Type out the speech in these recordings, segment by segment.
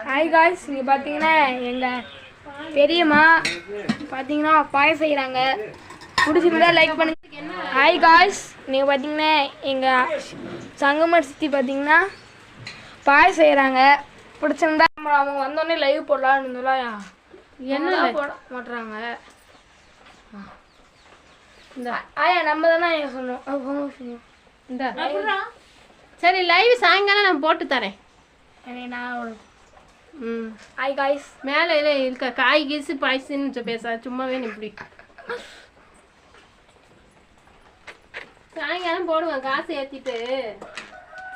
Hi guys, இங்கே பார்த்தீங்கன்னா எங்கள் பெரியம்மா பார்த்தீங்கன்னா பாயம் செய்கிறாங்க. பிடிச்சிருந்தா லைக் பண்ணுங்க. ஹாய் காய்ஸ், நீங்கள் பார்த்தீங்கன்னா எங்கள் சங்கமர் சித்தி பார்த்தீங்கன்னா பாயம் செய்கிறாங்க. பிடிச்சிருந்தா அவங்க வந்தோடனே லைவ் போடலான்னு இருந்தோம். என்ன போட மாட்டுறாங்க. இந்த ஆயா நம்ம தானே சொன்னோம். இந்த சரி, லைவ் சாயங்காலம் நான் போட்டு தரேன். ஹாய் காய்ஸ், மேலே இருக்க காய் கீசு பாய்ஸுன்னு பேச சும்மாவே இப்படி சாயங்காலம் போடுவான். காசு ஏற்றிட்டு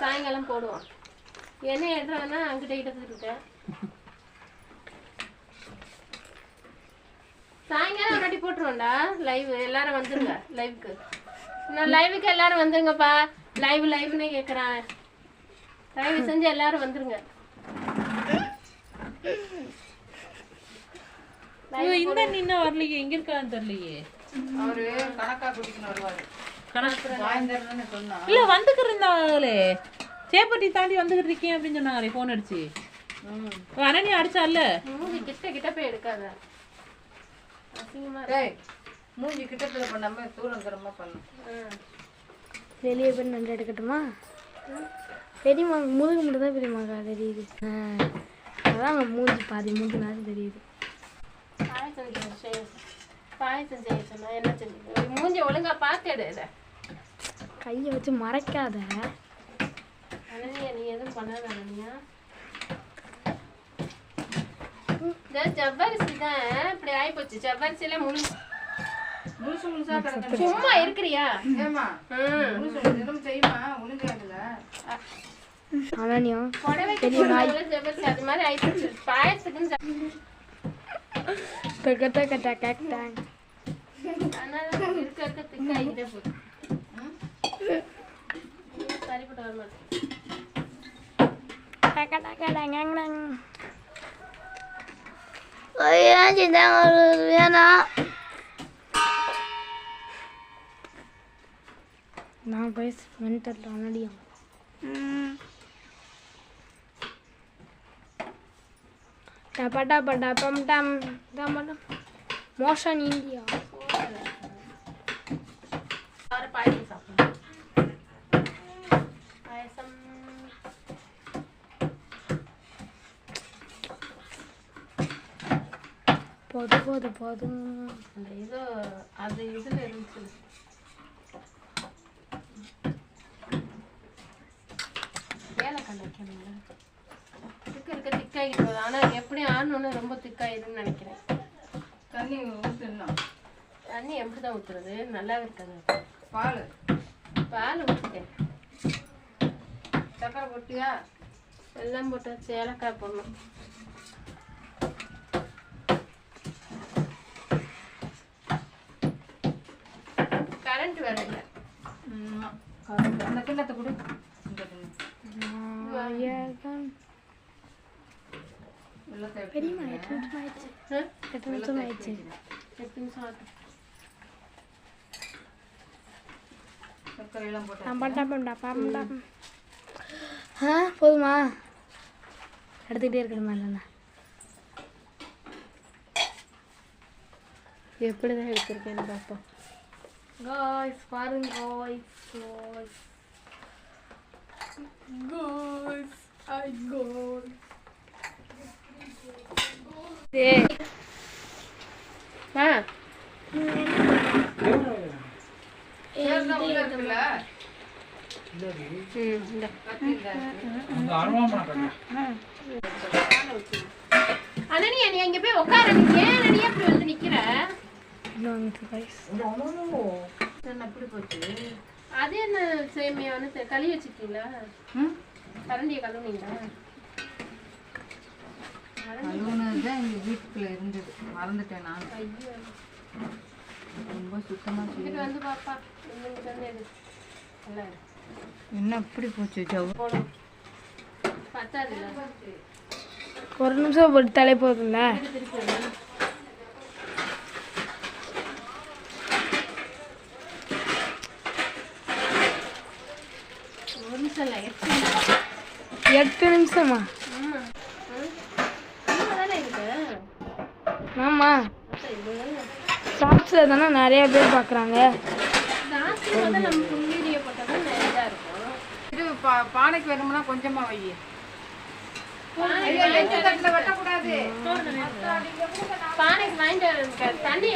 சாயங்காலம் போடுவான். என்ன ஏற்றுறதுன்னா அங்கிட்ட கிட்ட இருக்கேன். சாயங்காலம் ஒரு வாட்டி போட்டுருவோம்டா லைவ். எல்லாரும் வந்துருங்க லைவுக்கு. நான் லைவுக்கு எல்லாரும் வந்துருங்கப்பா. லைவ்னே கேட்குறான். தயவு செஞ்சு எல்லாரும் வந்துருங்க. இந்த நின்ன வரலையே, எங்க இருக்கான்னு தெரியலையே. அவரு கணக்கா குடிக்கணும் வருவாரு. இல்ல வந்துக்கிட்டு இருந்தாங்களே, சேப்பட்டி தாண்டி வந்துகிட்டு இருக்கேன் அப்படின்னு சொன்னாங்களே போன் அடிச்சு. அனனி அடிச்சால கிட்ட போய் எடுக்காத. மூஞ்சி கிட்ட பண்ணாம தூரம் தூரமா பண்ணும். வெளியே போய் நன்றி எடுக்கட்டுமா? பெரியம்மா முதுகு மட்டும் தான் பெரியம்மாக்கா தெரியுது. அதான் அவங்க மூஞ்சி பாதி மூஞ்சி நேரம் தெரியுது. பாயசம் செய்ய சொன்னா என்ன செஞ்சு மூஞ்சி ஒழுங்கா பார்த்து எடு. கையை வச்சு மறைக்காத. அனனியா, நீ எதுவும் பண்ணாத அனனியா. ஜவ்வரிசி தான் இப்படி ஆயிப்போச்சு. ஜவ்வரிசியில முழுசு முழுசா சும்மா இருக்கிறியா? ஜவ்வரிசி அது மாதிரி ஆயிப்போச்சு. பாயசத்துக்கு இருக்க திக்காயிட்டே போகுது. சரிப்பட்டு வர மாட்டேன். நான் போய் மென்டல் அனடியும் மோஷன் இந்தியா. பாயசம் சாப்பிடணும். பாயசம் போதும். அந்த இது அது இதில் இருந்துச்சு. ஏலக்காய் வைக்கணுங்களா? இருக்க திக்காகிட்டு போகுது. ஆனால் எப்படி ஆடணுன்னு ரொம்ப திக்காயிடுன்னு நினைக்கிறேன். தண்ணி ஊற்றணும். தண்ணி எப்படி தான் ஊற்றுறது? நல்லாவே இருக்காது. பால் ஊற்றிட்டேன். சக்கரை போட்டியா? எல்லாம் போட்டு ஏலக்காய் போடணும். கரண்ட் வேற இல்லை. அந்த கிண்ணத்தை கொடு. பெரியம்மா 8 நிமிஷம் ஆயிடுச்சு. 8 நிமிஷம் ஆயிடுச்சு. 8 நிமிஷம் ஆகும். போதுமா? எடுத்துக்கிட்டே இருக்கணுமா? இல்லைண்ணா எப்படிதான் எடுத்திருக்கேன்னு பார்ப்போம். காய்ஸ் பாருங்க. அனனியா, நீ அங்க போய் உட்கார. ஏன் அனனியா இப்படி வந்து நிக்கிற? அப்படி போச்சு. அது என்ன சேமியான்னு கழுவி வச்சுக்கீங்களா? கரண்டியை கழுவுனீங்களா? கழுவுனதுதான் எங்க வீட்டுக்குள்ள இருந்தது, மறந்துட்டேன் நான். ஐயோ, ரொம்ப சுத்தமா வந்து பாப்பா. என்ன இப்படி போச்சு? ஜவு போடும் பத்தாது. ஒரு நிமிஷம் போட்டாலே போதும்ல. ஒரு நிமிஷம் இல்லை, 8 நிமிஷமா? ஷார்ட்ஸில் தானே நிறைய பேர் பார்க்குறாங்க. லாஸ்ட் வந்து நம்ம ஃபுல் வீடியோ போட்டால் தான் நிறையா இருக்கும். இது பானைக்கு வேணும்னா கொஞ்சமா வை. வெட்டக்கூடாது. பானைக்கு வாங்கிட்டு வர தண்ணி.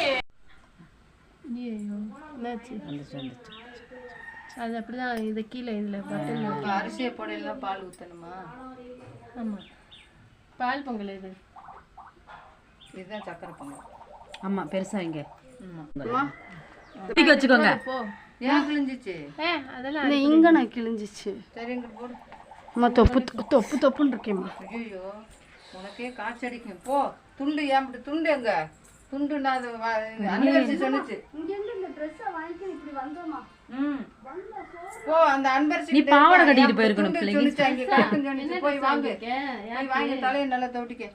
ஐயோ என்னாச்சு? அது அப்படிதான். இது கீழே இதில் பட்டன் அரிசியை போடையில பால் ஊற்றணுமா? ஆமாம், பால் பொங்கல் இது. இதுதான் சக்கரை பொங்கல். ஆமாம், பெருசா வைங்க. ஆமாம். வச்சுக்கோங்க. போ. ஏன் கிழிஞ்சிச்சு? அதெல்லாம் இங்கே நான் கிழிஞ்சிச்சு. சரி இங்கிட்டு போடு. அம்மா தொப்புன்னு இருக்கேம்மா. ஐயோ உனக்கே காய்ச்சடிக்கும். போ துண்டு ஏன் துண்டு எங்க துண்டு நான் அது அன்பரிசி சொன்னிச்சு. போ அந்த அன்பரிசி நீ பாவாடை கட்டிட்டு போயிருக்கணும் பிள்ளைங்க. சொன்னிச்சு போய் வாங்க. வாங்கி தலையை நல்லா தோட்டிக்க.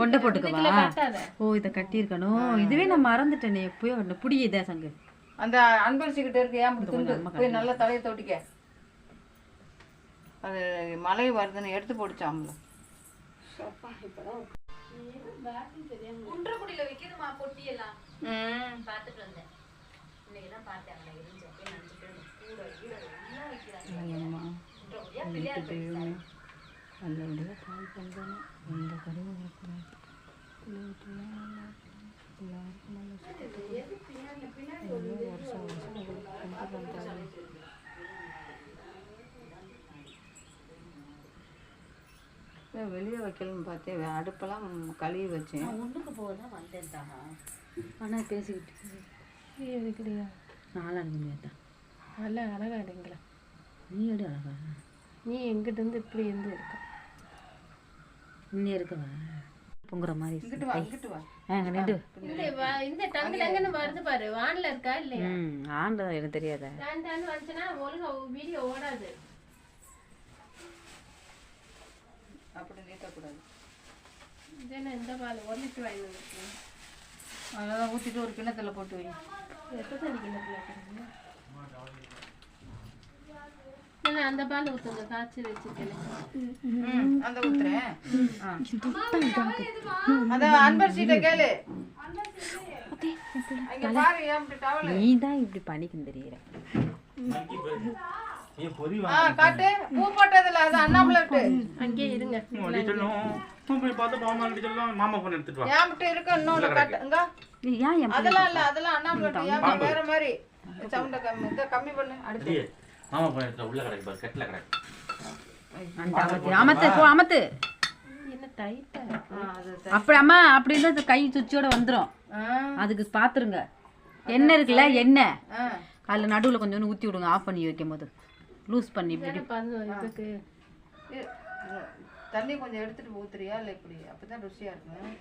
கொண்டை போட்டுக்கவா? ஓ, இதை கட்டியிருக்கணும். இதுவே நான் மறந்துட்டேனே. எப்பயோ புடி இதே சங்கு. அந்த அன்பரிசி கிட்ட இருக்கு ஏன் துண்டு போய் நல்லா தலையை தோட்டிக்க. அது மழை வருதுன்னு எடுத்து போட்டுச்சாம்ல. வெளியே வைக்கலன்னு பார்த்தேன். அடுப்பெல்லாம் கழுவி வச்சேன். ஒன்றுக்கு போகதான் வந்தேன் தான். ஆனால் பேசிக்கிட்டு இருக்கிறியா? நாளாக முடியாதான். நல்லா அழகா எடுங்களா? நீ எடு அழகா. நீ எங்கிட்ட இருந்து இப்படி இருந்து இருக்க. இன்னும் இருக்கவா பொங்குற மாதிரி. இங்கிட்டு வா இங்கிட்டு வா. நின்று இந்த டங்கு டங்குன்னு வருது பாரு. வான்ல இருக்கா இல்லையா? ஆண்டா எனக்கு தெரியாத. டான்னு வந்துச்சுன்னா ஒழுங்கா வீடியோ ஓடாது. அப்படி நீட்டக்கூடாது. இதென்ன இந்த பால் 1 லிட்டர் வாங்கி வந்துருக்கேன். அதெல்லாம் ஊற்றிட்டு ஒரு கிண்ணத்தில் போட்டு வை. எத்தனை தண்ணி கிண்ணத்தில் வைக்கிறீங்க? இல்லை அந்த பால் ஊற்றுங்க, காய்ச்சி வச்சுக்கல. அந்த ஊத்துறேன். அதான் அன்பரிசிட்ட கேளு. அங்க பாரு ஏன் இப்படி டவல். நீ தான் இப்படி பண்ணிக்கும் தெரியற. காட்டு பூ போட்டதுல அது அண்ணாமலை அங்கேயே இருங்க. ஏன்ட்டு இருக்கு இன்னொன்று காட்டுங்க. அதெல்லாம் இல்ல, அதெல்லாம் அண்ணாமலை ஏன் வேற மாதிரி சவுண்ட கம்மி பண்ணு. அடுத்து அமத்து. என்ன டைட்டா அப்படி அம்மா அப்படி இருந்தா கை சுவிட்சோட வந்துடும். அதுக்கு பாத்துருங்க. எண்ணெய் இருக்குல்ல, எண்ணெய் அதில் நடுவில் கொஞ்சம் ஊற்றி விடுங்க. ஆஃப் பண்ணி வைக்கும் போது லூஸ் பண்ணி இப்படி இதுக்கு தண்ணி கொஞ்சம் எடுத்துட்டு ஊத்துறியா இல்லை இப்படி? அப்பதான் ருசியா இருக்கும்.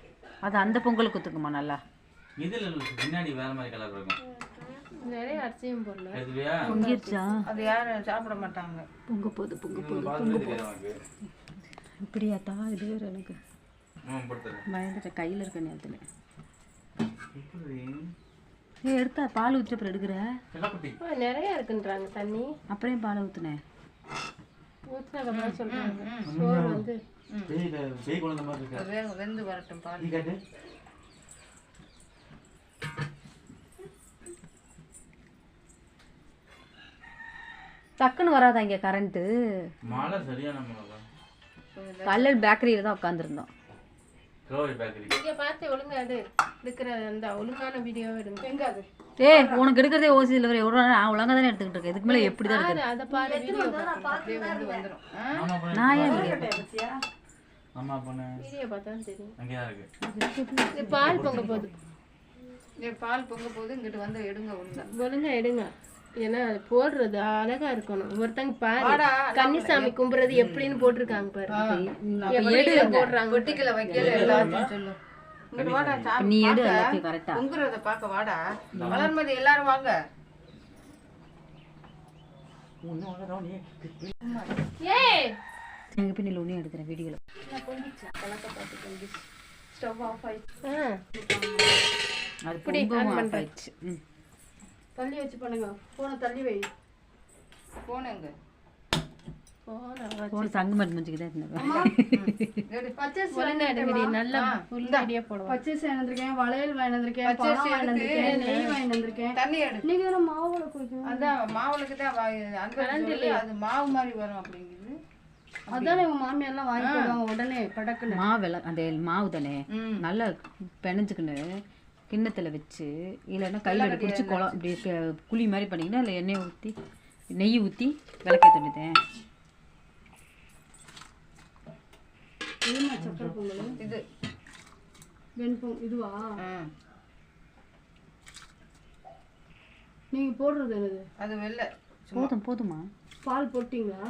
அது அந்த பொங்கலுக்கு ஊற்றுக்குமா நல்லா. பின்னாடி வேற மாதிரி கலர் இருக்கும். நிறைய அரிசியும் போடல. பொங்கிருச்சா? அது யாரும் சாப்பிட மாட்டாங்க. பொங்க போகுது இப்படியாத்தா? இது வேறு எனக்கு பயந்துட்டேன். கையில் இருக்க நேரத்தில் எடுத்தா பால் ஊற்றி அப்புறம் எடுக்கிற. நிறைய இருக்குன்றாங்க தண்ணி. அப்புறம் பால் ஊற்றுனேன். ஊற்றினதுக்கப்புறம் சொல்கிறாங்க சோறு வந்து வெந்து வரட்டும் பால். டக்குன்னு வராதா இங்கே கரண்ட்டு? மழை சரியான மழை. கல்லல் பேக்கரியில் தான் உட்காந்துருந்தோம். இங்கே பார்த்து ஒழுங்கா எடு. இருக்கிற அந்த ஒழுங்கான வீடியோ எடுங்க. எங்க அது? உனக்கு எடுக்கிறதே ஓசியில் வர எவ்வளோ ஒழுங்காக தானே எடுத்துக்கிட்டு இருக்கேன். இதுக்கு மேலே எப்படி தான் இருக்குது? அதை பாரு வீடியோ வந்துடும். நான் ஏன் வீடியோ பார்த்தா தெரியும். அங்கேதான் இருக்கு. இது பால் பொங்க போகுது. பால் பொங்க போது இங்கிட்டு வந்து எடுங்க. ஒழுங்கா எடுங்க. ஏன்னா அது போடுறது அழகா இருக்கணும். ஒருத்தங்க பாரு கன்னிசாமி கும்புறது எப்படின்னு போட்டிருக்காங்க பாரு. போடுறாங்க வெட்டிக்கல வைக்கல எல்லாத்தையும் சொல்லு. இங்கிட்டு வாடா. நீ எடு எல்லாத்தையும் கரெக்டா. பொங்குறத பார்க்க வாடா. வளர்மதி எல்லாரும் வாங்க. ஏய் எங்க பின்னில் ஒன்றும் எடுக்கிறேன் வீடியோவில். ஸ்டவ் ஆஃப் ஆயிடுச்சு. அது பொங்கவும் ஆஃப் ஆயிடுச்சு. தள்ளி வச்சு பண்ணுங்க. போனை தள்ளி வை. போன எங்க? போன சங்குமன் முடிஞ்சுக்கு தான் இருந்தேன். ஒழுங்கா எடுங்கடி, நல்லா உள்ளடியே போடுவோம். பச்சரிசி வாங்கிருக்கேன், வளையல் வாங்கிருக்கேன், பழம் வாங்கிருக்கேன், நெய் வாங்கிருக்கேன். தண்ணி எடு. நீங்க தானே மாவுல குடிக்கணும். அதான் மாவுளுக்கு தான் அது மாவு மாதிரி வரும் அப்படிங்குது. அதானே உங்க மாமியார்லாம் வாங்கி போடுவாங்க உடனே படக்குன்னு. மாவு அந்த மாவு தானே நல்லா பிணைஞ்சுக்கின்னு கிண்ணத்துல வச்சு இல்லைன்னா கையில் பிடிச்சி குளம் இப்படி குழி மாதிரி பண்ணிங்கன்னா இல்லை எண்ணெய் ஊற்றி நெய் ஊற்றி விளக்கேற்ற வேண்டியதேன். சக்கரை பொங்கல் இது வெண்பொங்கல் இதுவா? நீங்க போடுறது என்னது? அது வெள்ளை. போதுமா? பால் போட்டீங்களா?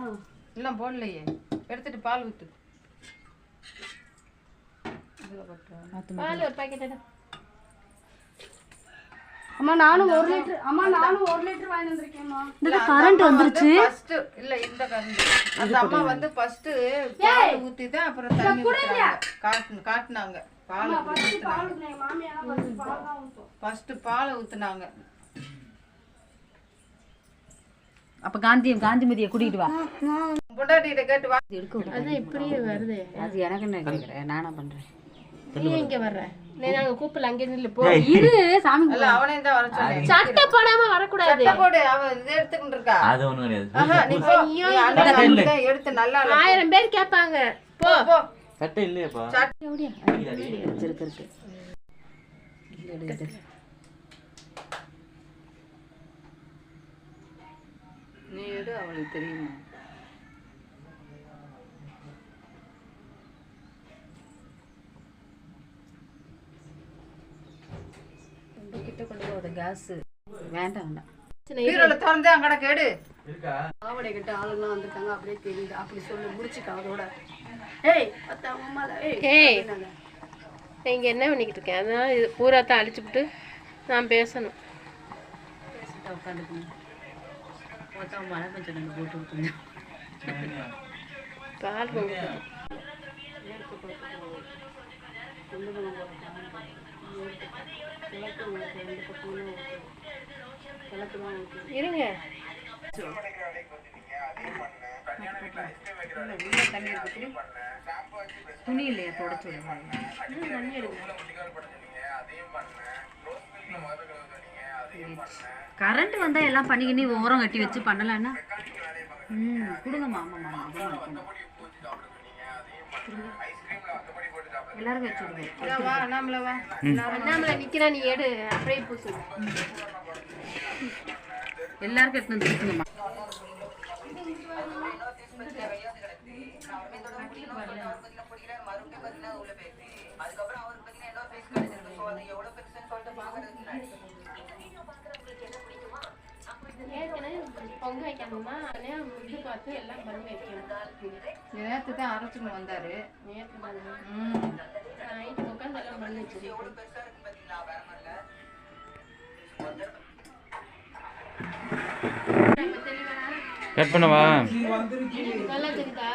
இல்லை போடலையே, எடுத்துட்டு பால் ஊத்து. பால் ஒரு பாக்கெட் எடு. அம்மா நானும் 1 லிட்டர் வாங்கி வந்திருக்கேன்மா. இந்த கரண்ட் வந்துருச்சு. ஃபர்ஸ்ட் இல்ல இந்த கரண்ட் அந்த அம்மா வந்து ஃபர்ஸ்ட் பால் ஊத்தி தான் அப்புறம் தண்ணி ஊத்துறாங்க. காட்டுனாங்க பால் ஊத்துனாங்க. மாமியார் பால் தான் ஊத்தும். ஃபர்ஸ்ட் பால் ஊத்துனாங்க. அப்ப காந்திமதியை கூட்டிட்டு வா. பொண்டாட்டிட்ட கேட்டு வா. அதான் இப்படியே வருது. அது எனக்கு என்ன கேக்குறேன், நானா பண்றேன். நீ எங்க வர்ற? நாங்க கூப்பிடல, அங்கே நில்லு போ. இரு சாமி இல்ல அவனே தான் வர சொன்னேன். சட்டை போடாம வரக்கூடாது. சட்டை போடு, அவ இத எடுத்துக்கிட்டு இருக்கா. அது ஒண்ணும் கிடையாது. ஆஹா நீ போ. நீ அண்ணன் தான் எடுத்து நல்லா 1000 பேர் கேட்பாங்க. போ போ. சட்டை இல்லையாப்பா? இருக்கு. நீ எடு, அவளுக்கு தெரியுமா? கிட்ட கொண்டு போகுது கேஸ். வேண்டாம். பீரோல திறந்து அங்கட கேடு. இருக்கா? ஆவடை கிட்ட ஆளுங்கலாம் வந்திருக்காங்க, அப்படியே தெரியுது. அப்படி சொல்லி முடிச்சுக்க அதோட. ஏய் அத்தா அம்மால ஏய் நீங்க என்ன பண்ணிக்கிட்டு இருக்கேன்? அதான் இது பூராத்தான் அழிச்சுட்டு நான் பேசணும். உட்காந்துக்கணும். மழை கொஞ்சம் போட்டு விட்டுருங்க. பால் பொங்கல் இருங்க. துணி இல்லையா தொடச்சு விடுங்க. கரண்ட் வந்தா எல்லாம் பண்ணிக்கினி ஓரம் கட்டி வச்சு பண்ணலான்னா கொடுங்கம்மா. எல்லாரும் வச்சு விடுங்க. வா அண்ணாமலை வா. அண்ணாமலை நிக்கிறா, நீ எடு அப்படியே பூசு. எல்லாருக்கும் எடுத்து வந்து கொடுத்துங்கம்மா. பொங்க வைக்கணுமா? இது பார்த்து எல்லாம் பண்ணி வைக்கணும். நேத்து தான் அரைச்சுன்னு வந்தாரு. நேற்று நைட்டு உட்காந்து எல்லாம் பண்ணி வச்சிருக்கேன். கட் பண்ணவா? நல்லா தெரியுதா?